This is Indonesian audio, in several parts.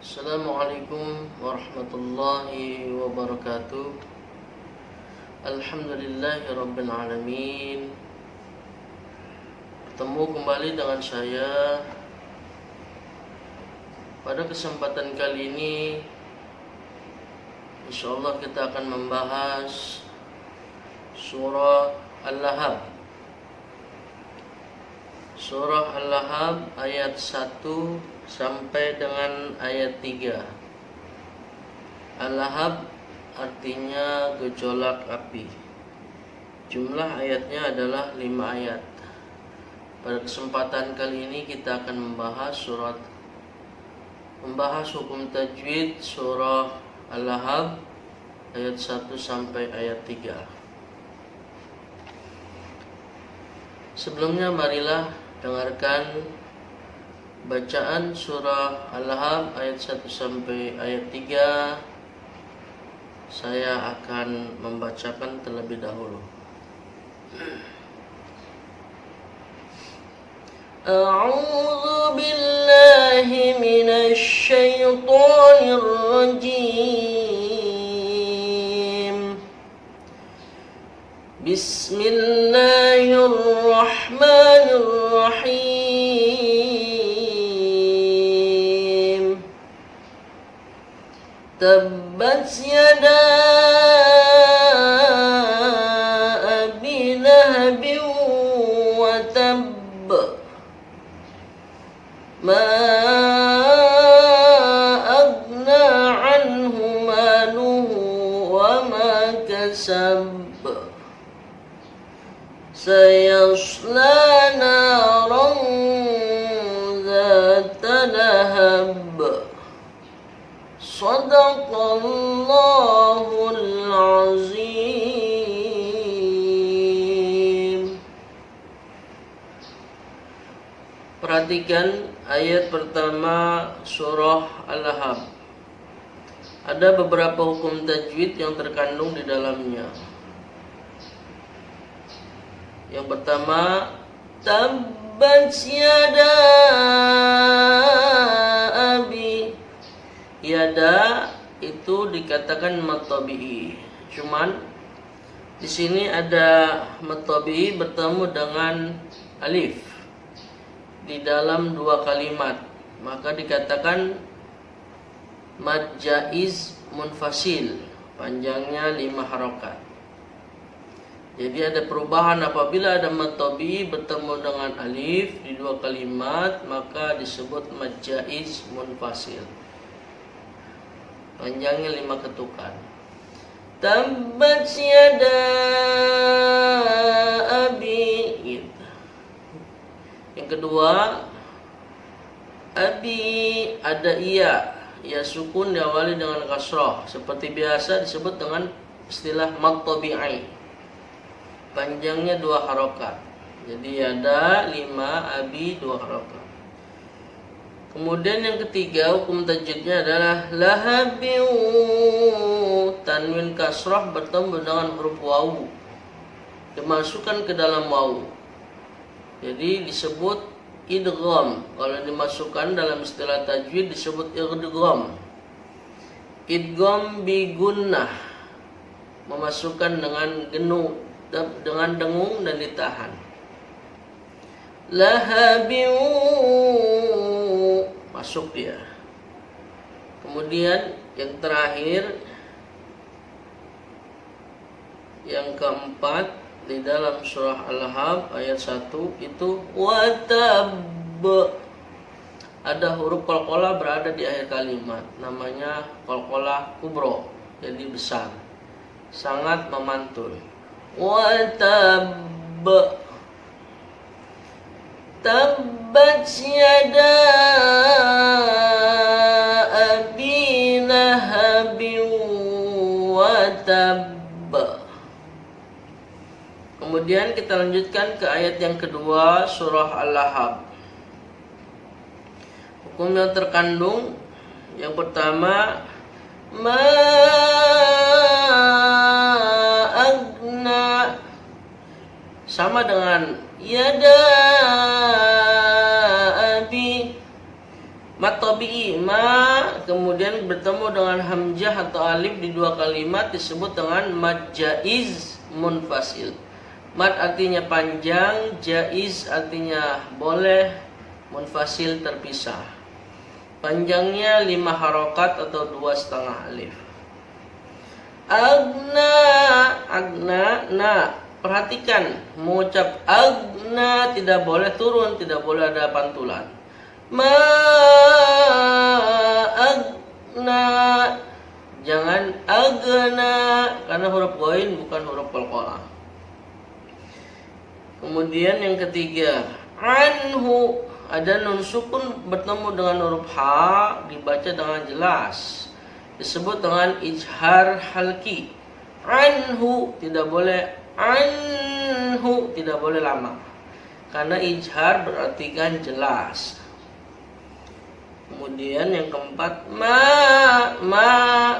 Assalamualaikum warahmatullahi wabarakatuh. Alhamdulillahirabbil alamin. Bertemu kembali dengan saya. Pada kesempatan kali ini insyaallah kita akan membahas surah Al-Lahab. Surah Al-Lahab ayat 1 sampai dengan ayat 3. Al-Lahab artinya gejolak api. Jumlah ayatnya adalah 5 ayat. Pada kesempatan kali ini kita akan membahas hukum tajwid surah Al-Lahab ayat 1 sampai ayat 3. Sebelumnya marilah dengarkan bacaan surah Al-Lahab ayat 1 sampai ayat 3. Saya akan membacakan terlebih dahulu. A'udzu billahi minasy syaithanir rajim. Bismillahirrahmanirrahim. Tabbat yada abi lahabin wa tabb. Ma aghna anhu maluhu wa ma kasab. Sayasla naran zata lahab. Shadaqallahul azim. Perhatikan ayat pertama surah Al-Lahab. Ada beberapa hukum tajwid yang terkandung di dalamnya. Yang pertama, tabbat yada abi. Yada itu dikatakan mad tabi'i. Cuman di sini ada mad tabi'i bertemu dengan alif di dalam dua kalimat, maka dikatakan mad jaiz munfasil, panjangnya 5 harokat. Jadi ada perubahan apabila ada mad tabi'i bertemu dengan alif di dua kalimat, maka disebut mad jaiz munfasil. Panjangnya 5 ketukan. Tabbat yada abi. Gitu. Yang kedua, abi ada iya. Ya sukun diawali dengan kasrah. Seperti biasa disebut dengan istilah mad tabi'i. Panjangnya 2 harokat. Jadi ada 5, abi 2 harokat. Kemudian yang ketiga hukum tajwidnya adalah lahabiu. Tanwin kasrah bertemu dengan huruf wawu, dimasukkan ke dalam wawu. Jadi disebut idgham. Kalau dimasukkan dalam istilah tajwid disebut idgham. Idgham bi gunnah, memasukkan dengan dengung dan ditahan. Lahabiu, masuk dia. Kemudian yang terakhir, yang keempat di dalam surah Al-Lahab ayat 1 itu watab. Ada huruf qalqalah berada di akhir kalimat, namanya qalqalah kubro, jadi besar, sangat memantul. Watab. Tabbat yada abi lahabin wa tabb. Kemudian kita lanjutkan ke ayat yang kedua surah Al-Lahab. Hukum yang terkandung yang pertama, ma aghna, sama dengan yada abi. Mad tabi'i, ma kemudian bertemu dengan hamzah atau alif di dua kalimat disebut dengan mad jaiz munfasil. Mad artinya panjang, jaiz artinya boleh, munfasil terpisah. Panjangnya 5 harokat atau 2,5 alif. Agna, agna, nah perhatikan mengucap agna tidak boleh turun, tidak boleh ada pantulan. Ma agna, jangan agna karena huruf ghain bukan huruf qalqalah. Kemudian yang ketiga, anhu, ada nun sukun bertemu dengan huruf ha dibaca dengan jelas, disebut dengan ijhar halki. Anhu tidak boleh, anhu tidak boleh lama karena ijhar berarti kan jelas. Kemudian yang keempat, ma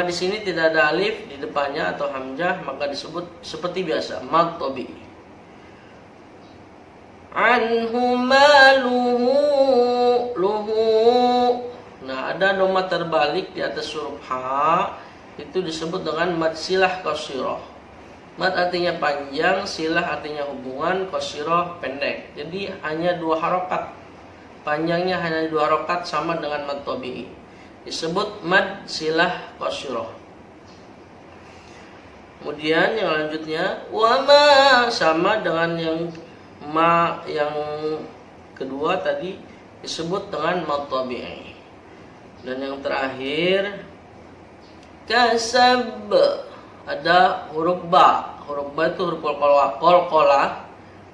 di sini tidak ada alif di depannya atau hamzah, maka disebut seperti biasa mad tabi'i. Anhu maluhu, luhu. Nah, ada dhamma terbalik di atas huruf ha, itu disebut dengan mad silah qasirah. Mad artinya panjang, silah artinya hubungan, qasirah pendek. Jadi hanya 2 harokat. Panjangnya hanya 2 harokat sama dengan mad tabi'i. Disebut mad silah qasirah. Kemudian yang lanjutnya, wama sama dengan yang ma yang kedua tadi disebut dengan mad tabi'i. Dan yang terakhir, kasab, ada huruf ba. Huruf ba itu huruf qalqalah.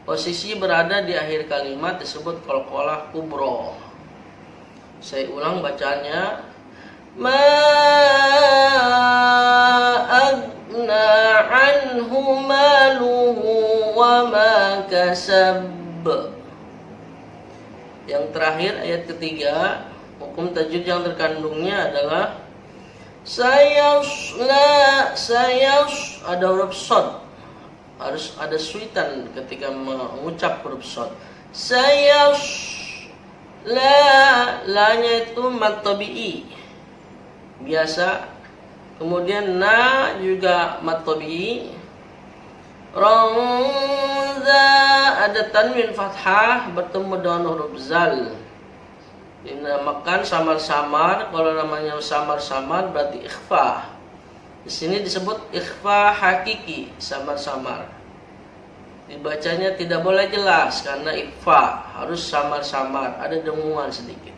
Posisi berada di akhir kalimat disebut qalqalah kubra. Saya ulang bacaannya. Ma agna anhu maluhu wa ma kasab. Yang terakhir ayat ketiga, hukum tajwid yang terkandungnya adalah sayasla, ada huruf shad. Harus ada suitan ketika mengucap huruf shad. La-nya itu mad tabi'i biasa. Kemudian na juga mad tabi'i. Ramza, ada tanwin fathah bertemu dengan huruf zal. Dinamakan samar-samar. Kalau namanya samar-samar berarti ikhfa. Di sini disebut ikhfa hakiki, samar-samar. Dibacanya tidak boleh jelas karena ikhfa, harus samar-samar, ada dengungan sedikit.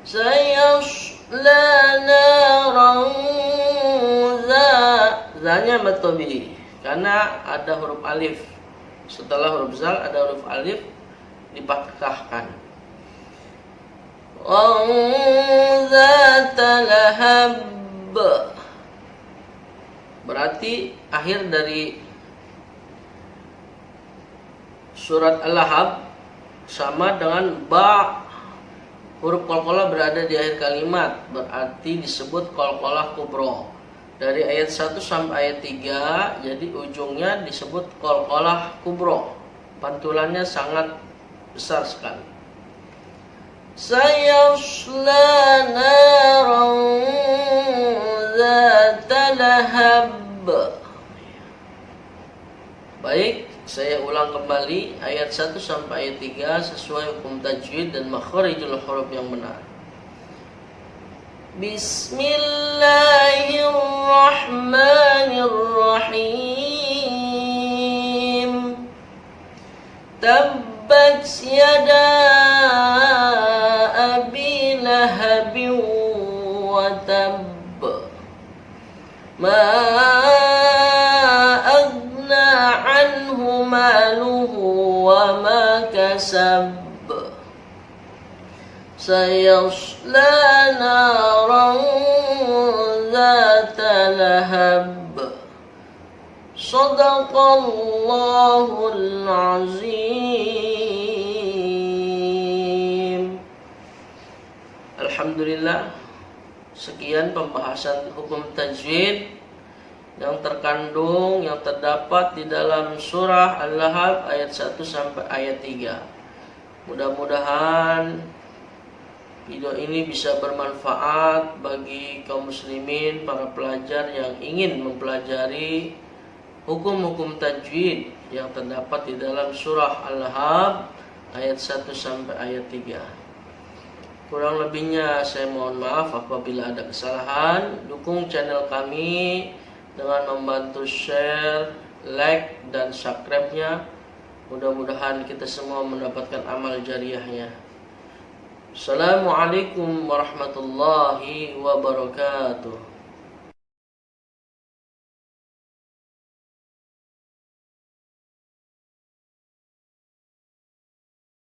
Sayasla naran za, zanya mad tabi'i karena ada huruf alif. Setelah huruf zal ada huruf alif dipatkahkan. Zat lahab, berarti akhir dari surat Al-Lahab sama dengan ba, huruf qalqalah berada di akhir kalimat, berarti disebut qalqalah kubra. Dari ayat 1 sampai ayat 3, jadi ujungnya disebut qalqalah kubra. Pantulannya sangat besar sekali. Sayasla naran zata lahab. Baik, saya ulang kembali ayat 1 sampai ayat 3 sesuai hukum tajwid dan makharijul huruf yang benar. Bismillahirrahmanirrahim. Tabbat yada abi lahabin wa tabb. Ma agna anhu maluhu wa ma kasab. Sayasla naran zata lahab. Shadaqallahul azim. Alhamdulillah, sekian pembahasan hukum tajwid yang terkandung, yang terdapat di dalam surah Al-Lahab ayat 1 sampai ayat 3. Mudah-mudahan video ini bisa bermanfaat bagi kaum muslimin, para pelajar yang ingin mempelajari hukum-hukum tajwid yang terdapat di dalam surah Al-Lahab ayat 1 sampai ayat 3. Kurang lebihnya saya mohon maaf apabila ada kesalahan. Dukung channel kami dengan membantu share, like, dan subscribe-nya. Mudah-mudahan kita semua mendapatkan amal jariahnya. Assalamualaikum warahmatullahi wabarakatuh.